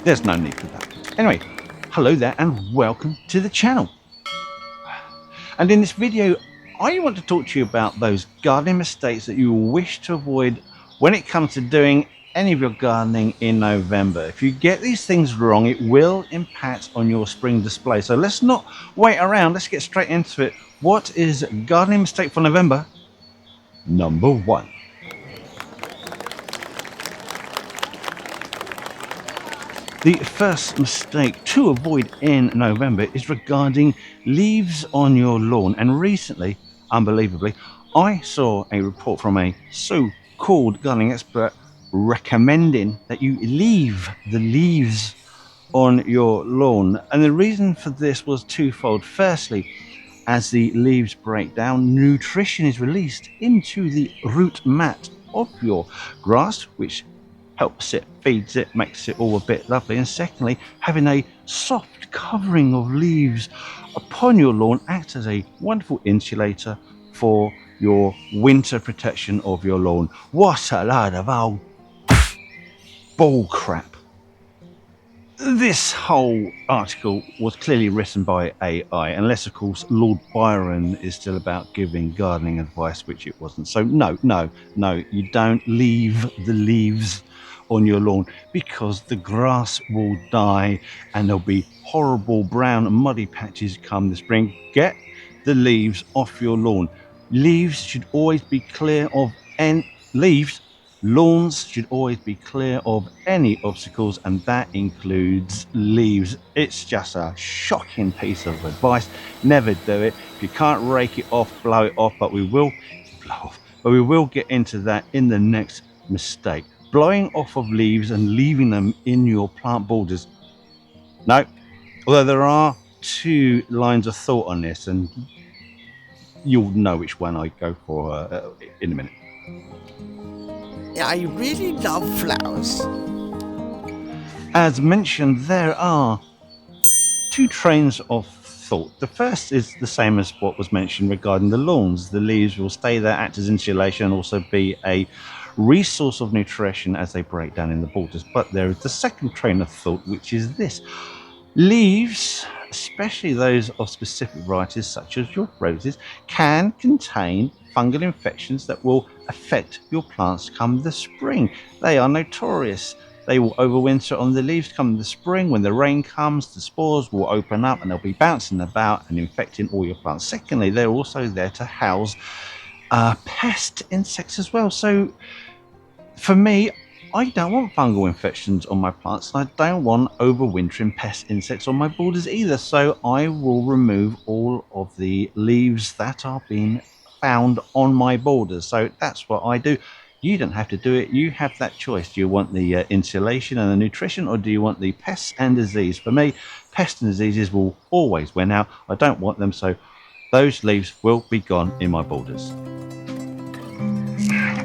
There's no need for that. Anyway, hello there and welcome to the channel. And in this video, I want to talk to you about those gardening mistakes that you wish to avoid when it comes to doing any of your gardening in November. If you get these things wrong, it will impact on your spring display. So let's not wait around. Let's get straight into it. What is gardening mistake for November? Number 1. The first mistake to avoid in November is regarding leaves on your lawn. And recently, unbelievably, I saw a report from a so-called gardening expert recommending that you leave the leaves on your lawn. And the reason for this was twofold. Firstly, as the leaves break down, nutrition is released into the root mat of your grass, which helps it, feeds it, makes it all a bit lovely. And secondly, having a soft covering of leaves upon your lawn acts as a wonderful insulator for your winter protection of your lawn. What a load of old bull crap. This whole article was clearly written by AI, unless of course Lord Byron is still about giving gardening advice, which it wasn't. So no, you don't leave the leaves on your lawn, because the grass will die and there'll be horrible brown and muddy patches come the spring. Get the leaves off your lawn. Leaves should always be clear of lawns should always be clear of any obstacles, and that includes leaves. It's just a shocking piece of advice. Never do it. If you can't rake it off, blow it off, but we will get into that in the next mistake. Blowing off of leaves and leaving them in your plant borders. No, although there are 2 lines of thought on this, and you'll know which one I go for in a minute. I really love flowers. As mentioned, there are 2 trains of thought. The first is the same as what was mentioned regarding the lawns. The leaves will stay there, act as insulation, and also be a resource of nutrition as they break down in the borders. But there is the second train of thought, which is this: leaves, especially those of specific varieties such as your roses, can contain fungal infections that will affect your plants come the spring. They are notorious. They will overwinter on the leaves come the spring. When the rain comes, the spores will open up and they'll be bouncing about and infecting all your plants. Secondly, they're also there to house pest insects as well. So for me, I don't want fungal infections on my plants, and I don't want overwintering pest insects on my borders either. So I will remove all of the leaves that are being found on my borders. So that's what I do. You don't have to do it. You have that choice. Do you want the insulation and the nutrition, or do you want the pests and disease? For me, pests and diseases will always win out. I don't want them, so those leaves will be gone in my borders.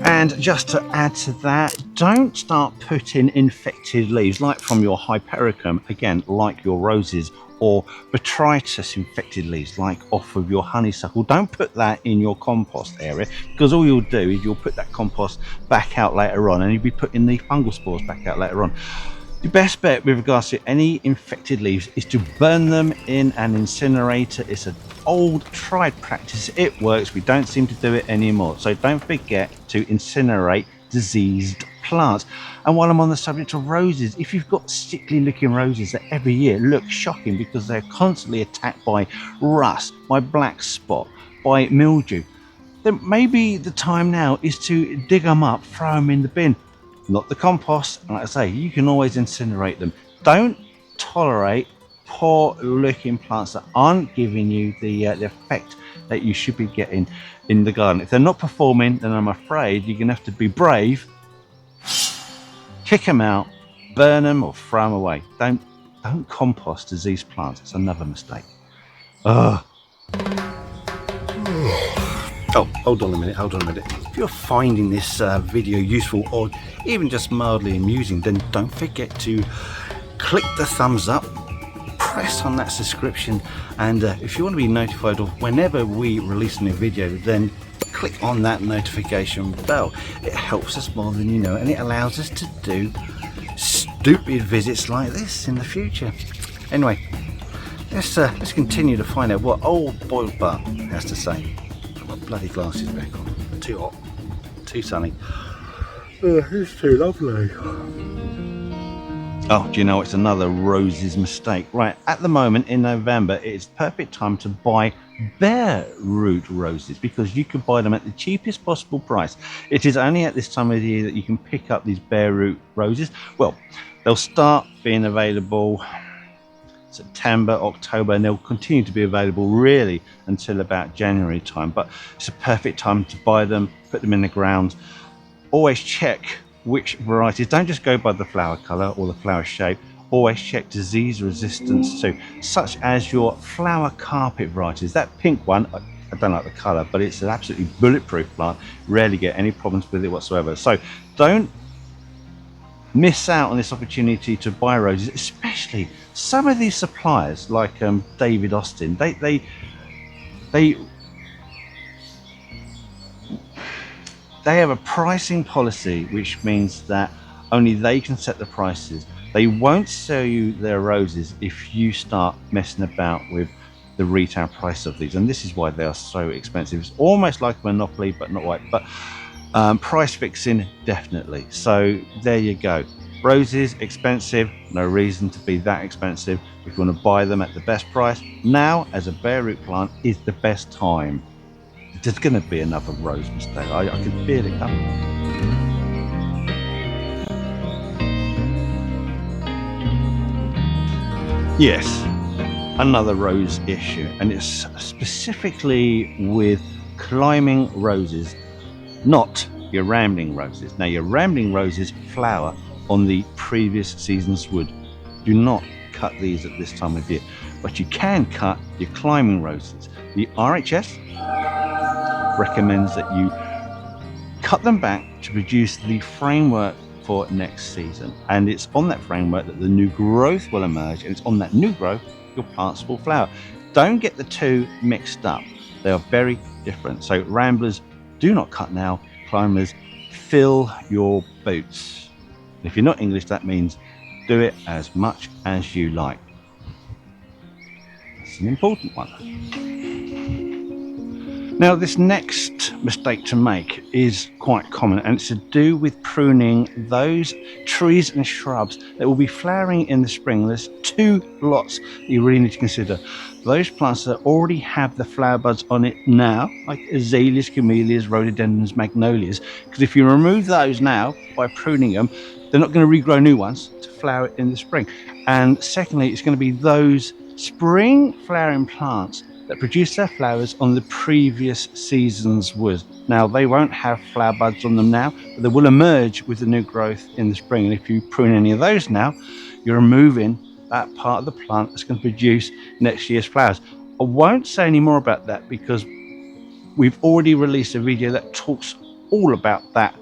And just to add to that, don't start putting infected leaves like from your hypericum, again, like your roses, or botrytis infected leaves like off of your honeysuckle. Don't put that in your compost area, because all you'll do is you'll put that compost back out later on, and you'll be putting the fungal spores back out later on. The best bet with regards to any infected leaves is to burn them in an incinerator. It's an old tried practice. It works. We don't seem to do it anymore. So don't forget to incinerate diseased plants. And while I'm on the subject of roses, if you've got sickly looking roses that every year look shocking because they're constantly attacked by rust, by black spot, by mildew, then maybe the time now is to dig them up, throw them in the bin. Not the compost. And like I say, you can always incinerate them. Don't tolerate poor looking plants that aren't giving you the effect that you should be getting in the garden. If they're not performing, then I'm afraid you're gonna have to be brave, kick them out, burn them, or throw them away. Don't compost diseased plants. It's another mistake. Ugh. Oh, hold on a minute. If you're finding this video useful or even just mildly amusing, then don't forget to click the thumbs up, press on that subscription, and if you want to be notified of whenever we release a new video, then click on that notification bell. It helps us more than you know, and it allows us to do stupid visits like this in the future. Anyway, let's continue to find out what old boiled butt has to say. Put my bloody glasses back on. Too hot, too sunny. It's too lovely. Oh, do you know it's another roses mistake? Right, at the moment in November, it's perfect time to buy bare root roses because you can buy them at the cheapest possible price. It is only at this time of the year that you can pick up these bare root roses. Well, they'll start being available September, October, and they'll continue to be available really until about January time. But it's a perfect time to buy them, put them in the ground. Always check which varieties. Don't just go by the flower color or the flower shape. Always check disease resistance too, such as your flower carpet varieties. That pink one, I don't like the color, but it's an absolutely bulletproof plant. Rarely get any problems with it whatsoever. So don't miss out on this opportunity to buy roses, especially some of these suppliers like David Austin. They have a pricing policy which means that only they can set the prices. They won't sell you their roses if you start messing about with the retail price of these, and this is why they are so expensive. It's almost like a monopoly, but not quite. But price fixing, definitely. So there you go. Roses, expensive, no reason to be that expensive. If you want to buy them at the best price, now as a bare root plant is the best time. There's going to be another rose mistake. I can feel it coming. Yes, another rose issue, and it's specifically with climbing roses, not your rambling roses. Now, your rambling roses flower on the previous season's wood. Do not cut these at this time of year, but you can cut your climbing roses. The RHS recommends that you cut them back to produce the framework for next season, and it's on that framework that the new growth will emerge, and it's on that new growth your plants will flower. Don't get the two mixed up. They are very different. So ramblers, do not cut now. Climbers, fill your boots. If you're not English, that means do it as much as you like. That's an important one. Now, this next mistake to make is quite common, and it's to do with pruning those trees and shrubs that will be flowering in the spring. There's two lots that you really need to consider. Those plants that already have the flower buds on it now, like azaleas, camellias, rhododendrons, magnolias, because if you remove those now by pruning them, they're not going to regrow new ones to flower in the spring. And secondly, it's going to be those spring flowering plants that produce their flowers on the previous season's wood. Now, they won't have flower buds on them now, but they will emerge with the new growth in the spring. And if you prune any of those now, you're removing that part of the plant that's going to produce next year's flowers. I won't say any more about that because we've already released a video that talks all about that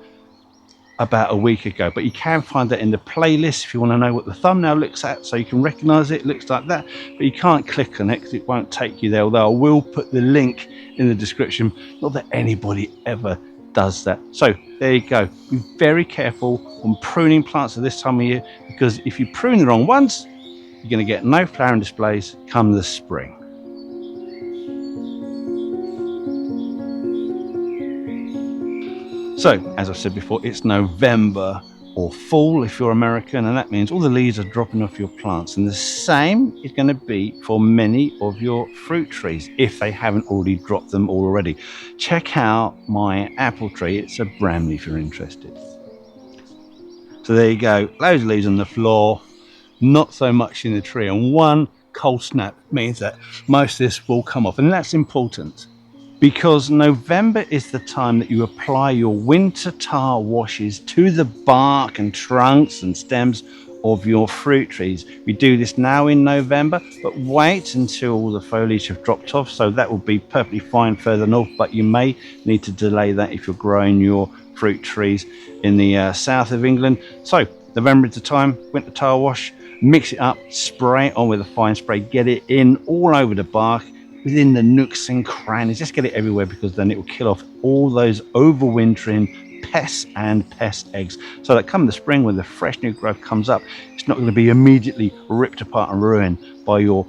about a week ago, but you can find that in the playlist if you want to know what the thumbnail looks at, so you can recognize it. It looks like that, but you can't click on it because it won't take you there, although I will put the link in the description. Not that anybody ever does that. So there you go. Be very careful on pruning plants at this time of year, because if you prune the wrong ones, you're going to get no flowering displays come the spring. So, as I said before, it's November or fall if you're American, and that means all the leaves are dropping off your plants. And the same is going to be for many of your fruit trees if they haven't already dropped them already. Check out my apple tree. It's a Bramley if you're interested. So there you go. Loads of leaves on the floor, not so much in the tree. And one cold snap means that most of this will come off. And that's important, because November is the time that you apply your winter tar washes to the bark and trunks and stems of your fruit trees. We do this now in November, but wait until all the foliage have dropped off. So that will be perfectly fine further north, but you may need to delay that if you're growing your fruit trees in the south of England. So November is the time, winter tar wash, mix it up, spray it on with a fine spray, get it in all over the bark, within the nooks and crannies. Just get it everywhere, because then it will kill off all those overwintering pests and pest eggs, so that come the spring when the fresh new growth comes up, it's not going to be immediately ripped apart and ruined by your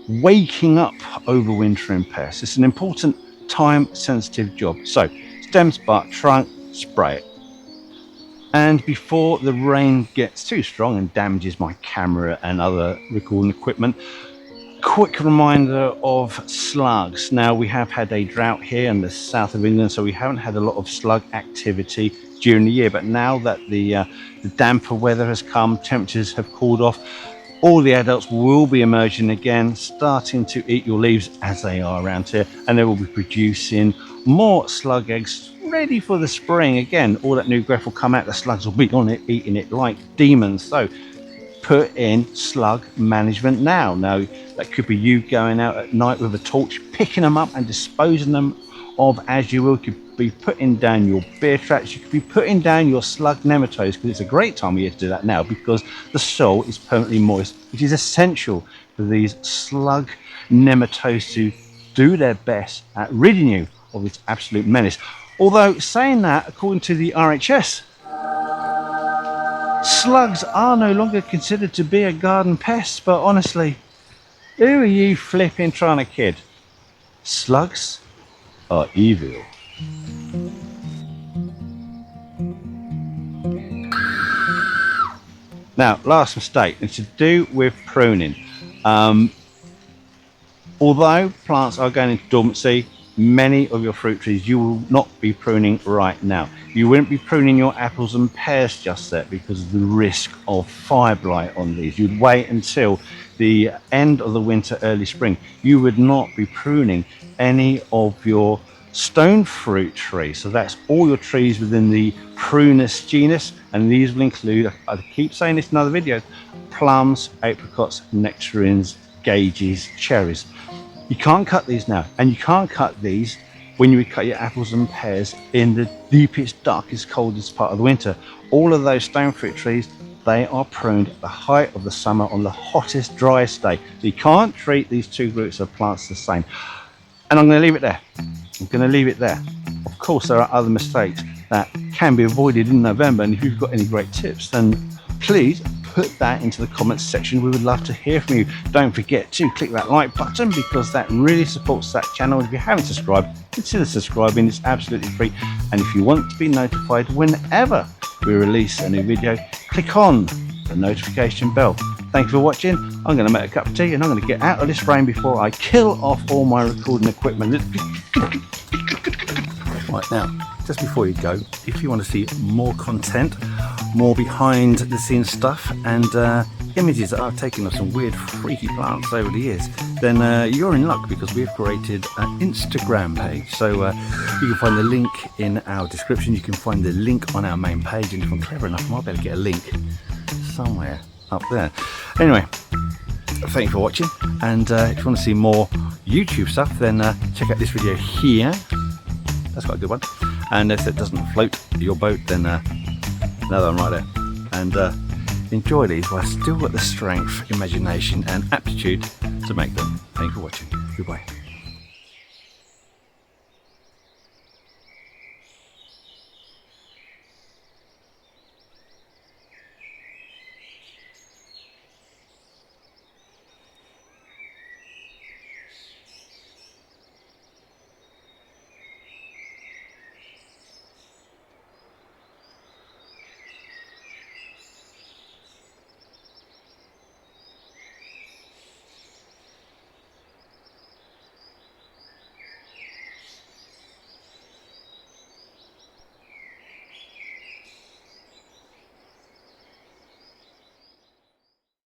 waking up overwintering pests. It's an important time sensitive job. So stems, bark, trunk, spray it. And before the rain gets too strong and damages my camera and other recording equipment, quick reminder of slugs. Now, we have had a drought here in the south of England, so we haven't had a lot of slug activity during the year, but now that the damper weather has come, temperatures have cooled off, all the adults will be emerging again, starting to eat your leaves as they are around here, and they will be producing more slug eggs ready for the spring. Again, all that new growth will come out, the slugs will be on it, eating it like demons. So put in slug management now. Now, that could be you going out at night with a torch, picking them up and disposing them of as you will. You could be putting down your beer traps, you could be putting down your slug nematodes, because it's a great time of year to do that now, because the soil is permanently moist, which is essential for these slug nematodes to do their best at ridding you of this absolute menace. Although, saying that, according to the RHS, slugs are no longer considered to be a garden pest. But honestly, who are you flipping trying to kid? Slugs are evil. Now, last mistake, it's to do with pruning. Although plants are going into dormancy, many of your fruit trees you will not be pruning right now. You wouldn't be pruning your apples and pears just yet because of the risk of fire blight on these. You'd wait until the end of the winter, early spring. You would not be pruning any of your stone fruit trees. So that's all your trees within the Prunus genus, and these will include, I keep saying this in other videos, plums, apricots, nectarines, gauges, cherries. You can't cut these now, and you can't cut these when you would cut your apples and pears in the deepest, darkest, coldest part of the winter. All of those stone fruit trees, they are pruned at the height of the summer on the hottest, driest day. So you can't treat these two groups of plants the same. And I'm going to leave it there. I'm going to leave it there. Of course, there are other mistakes that can be avoided in November, and if you've got any great tips, then please put that into the comments section. We would love to hear from you. Don't forget to click that like button, because that really supports that channel. If you haven't subscribed, consider subscribing. It's absolutely free. And if you want to be notified whenever we release a new video, click on the notification bell. Thank you for watching. I'm going to make a cup of tea and I'm going to get out of this frame before I kill off all my recording equipment. Right, now, just before you go, if you want to see more content, more behind the scenes stuff, and images that I've taken of some weird freaky plants over the years, then you're in luck, because we've created an Instagram page. So you can find the link in our description, you can find the link on our main page, and if I'm clever enough I might be able to get a link somewhere up there. Anyway, thank you for watching, and if you want to see more YouTube stuff, then check out this video here. That's quite a good one. And if it doesn't float your boat, then another one right there. And enjoy these while I've still got the strength, imagination and aptitude to make them. Thank you for watching. Goodbye.